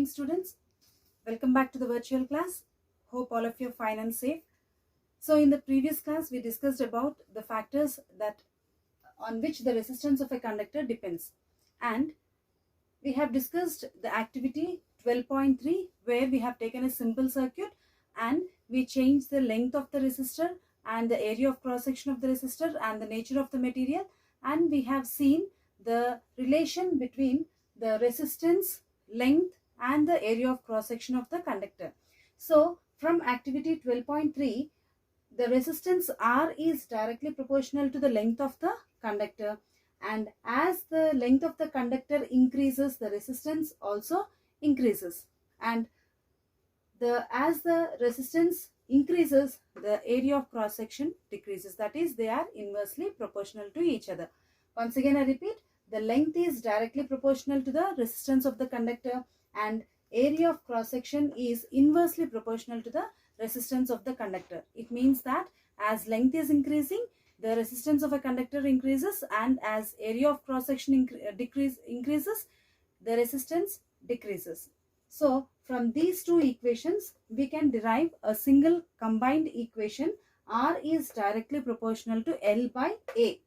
morning, students. Welcome back to the virtual class. Hope all of you are fine and safe. So in the previous class, we discussed about the factors that on which the resistance of a conductor depends. And we have discussed the activity 12.3 where we have taken a simple circuit and we changed the length of the resistor and the area of cross section of the resistor and the nature of the material, and we have seen the relation between the resistance, length and the area of cross section of the conductor. So from activity 12.3, the resistance R is directly proportional to the length of the conductor, and as the length of the conductor increases, the resistance also increases, and as the resistance increases, the area of cross section decreases. That is, they are inversely proportional to each other. Once again I repeat, the length is directly proportional to the resistance of the conductor and area of cross section is inversely proportional to the resistance of the conductor. It means that as length is increasing, the resistance of a conductor increases, and as area of cross section increases, the resistance decreases. So from these two equations, we can derive a single combined equation. R is directly proportional to L by A.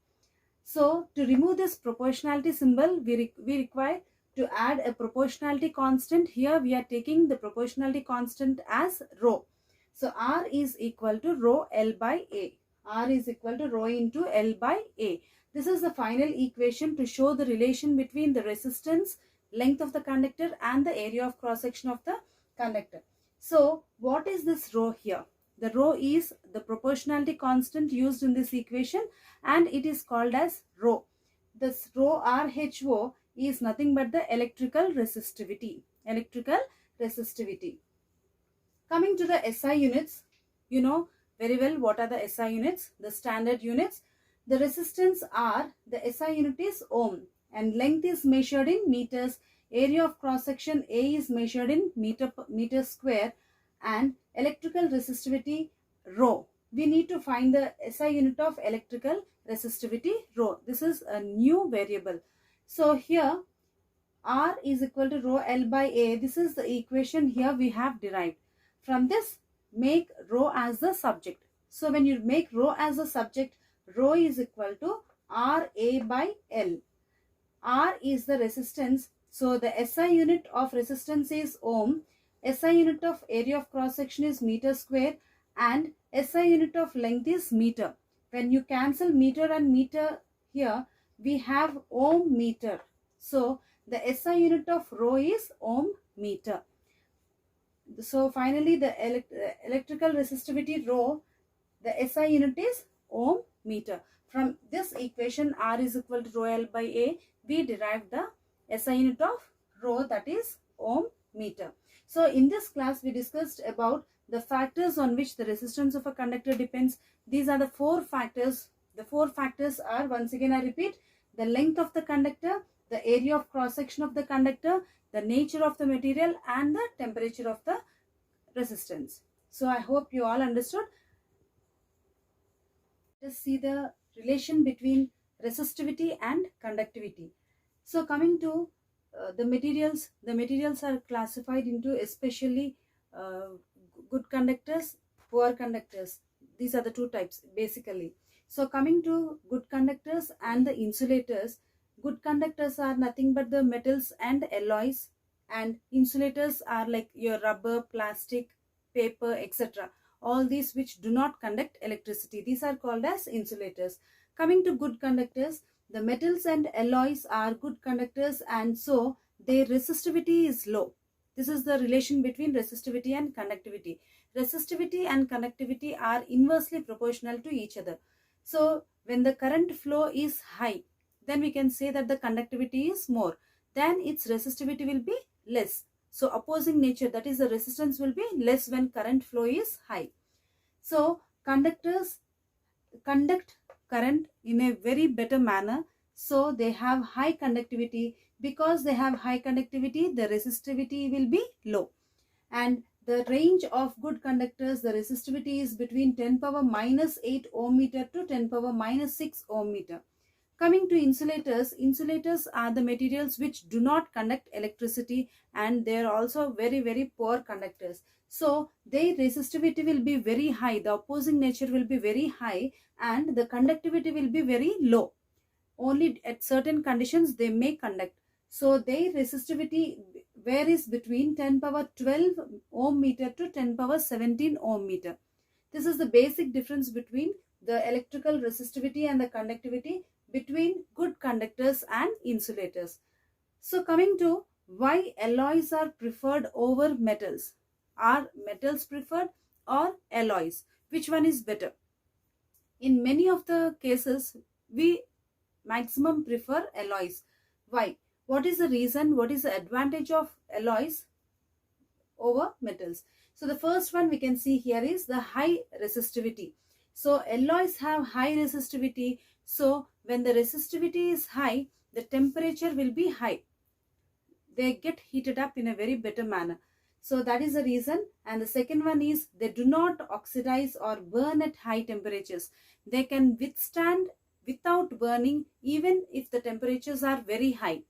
So to remove this proportionality symbol, we require to add a proportionality constant. Here we are taking the proportionality constant as rho. So R is equal to rho L by A. R is equal to rho into L by A. This is the final equation to show the relation between the resistance, length of the conductor and the area of cross section of the conductor. So what is this rho here? The rho is the proportionality constant used in this equation and it is called as rho. This rho RHO is nothing but the electrical resistivity. Coming to the SI units, you know very well what are the SI units, the standard units. The resistance R, the SI unit is ohm, and length is measured in meters. Area of cross section A is measured in meter square, and electrical resistivity rho. We need to find the SI unit of electrical resistivity rho. This is a new variable. So here R is equal to rho L by A. This is the equation here we have derived. From this, make rho as the subject. So when you make rho as a subject, rho is equal to RA by L. R is the resistance. So the SI unit of resistance is ohm. SI unit of area of cross section is meter square, and SI unit of length is meter. When you cancel meter and meter here, we have ohm meter. So the SI unit of rho is ohm meter. So finally the electrical resistivity rho, the SI unit is ohm meter. From this equation R is equal to rho L by A, we derive the SI unit of rho, that is ohm meter. So in this class we discussed about the factors on which the resistance of a conductor depends. These are the four factors. The four factors are, once again I repeat, the length of the conductor, the area of cross section of the conductor, the nature of the material and the temperature of the resistance. So I hope you all understood. Let's see the relation between resistivity and conductivity. So coming to the materials are classified into especially good conductors, poor conductors. These are the two types basically. So coming to good conductors and the insulators, good conductors are nothing but the metals and alloys, and insulators are like your rubber, plastic, paper, etc. All these which do not conduct electricity, these are called as insulators. Coming to good conductors, the metals and alloys are good conductors and so their resistivity is low. This is the relation between resistivity and conductivity. Resistivity and conductivity are inversely proportional to each other. So when the current flow is high, then we can say that the conductivity is more, then its resistivity will be less. So opposing nature, that is the resistance will be less when current flow is high. So conductors conduct current in a very better manner. So they have high conductivity. Because they have high conductivity, the resistivity will be low. And the range of good conductors, the resistivity is between 10 power minus 8 ohm meter to 10 power minus 6 ohm meter. Coming to insulators, insulators are the materials which do not conduct electricity, and they are also very, very poor conductors. So their resistivity will be very high, the opposing nature will be very high, and the conductivity will be very low. Only at certain conditions they may conduct. So their resistivity varies between 10 power 12 ohm meter to 10 power 17 ohm meter. This is the basic difference between the electrical resistivity and the conductivity between good conductors and insulators. So coming to why alloys are preferred over metals. Are metals preferred or alloys? Which one is better? In many of the cases, we maximum prefer alloys. Why? What is the reason? What is the advantage of alloys over metals? So the first one we can see here is the high resistivity. So alloys have high resistivity. So when the resistivity is high, the temperature will be high. They get heated up in a very better manner. So that is the reason. And the second one is they do not oxidize or burn at high temperatures. They can withstand without burning even if the temperatures are very high.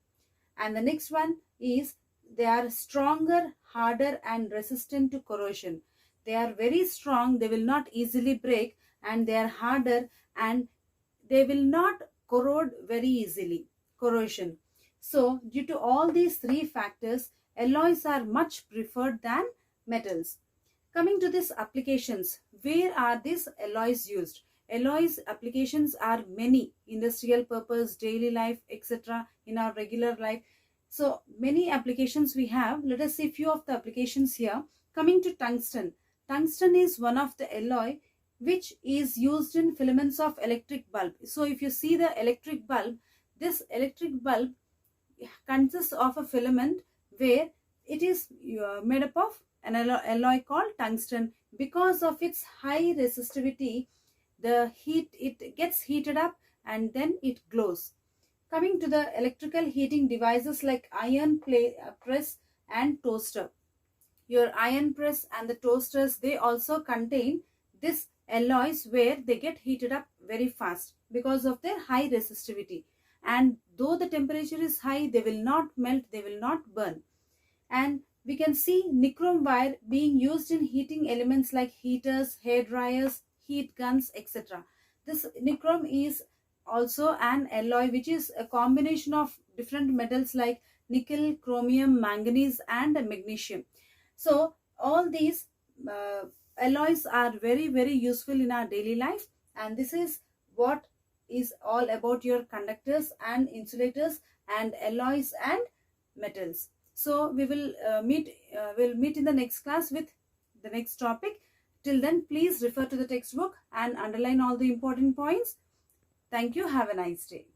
And the next one is they are stronger, harder and resistant to corrosion. They are very strong, they will not easily break, and they are harder and they will not corrode very easily. Corrosion. So due to all these three factors, alloys are much preferred than metals. Coming to these applications, where are these alloys used? Alloys applications are many: industrial purpose, daily life, etc., in our regular life. So many applications we have. Let us see few of the applications here. Coming to tungsten. Tungsten is one of the alloy which is used in filaments of electric bulb. So if you see the electric bulb, this electric bulb consists of a filament where it is made up of an alloy called tungsten. Because of its high resistivity, the heat, it gets heated up and then it glows. Coming to the electrical heating devices like iron press and toaster. Your iron press and the toasters, they also contain this alloys where they get heated up very fast because of their high resistivity. And though the temperature is high, they will not melt, they will not burn. And we can see nichrome wire being used in heating elements like heaters, hair dryers, heat guns, etc. This nichrome is also an alloy which is a combination of different metals like nickel, chromium, manganese and magnesium. So all these alloys are very, very useful in our daily life, and this is what is all about your conductors and insulators and alloys and metals. So we will meet in the next class with the next topic. Till then, please refer to the textbook and underline all the important points. Thank you. Have a nice day.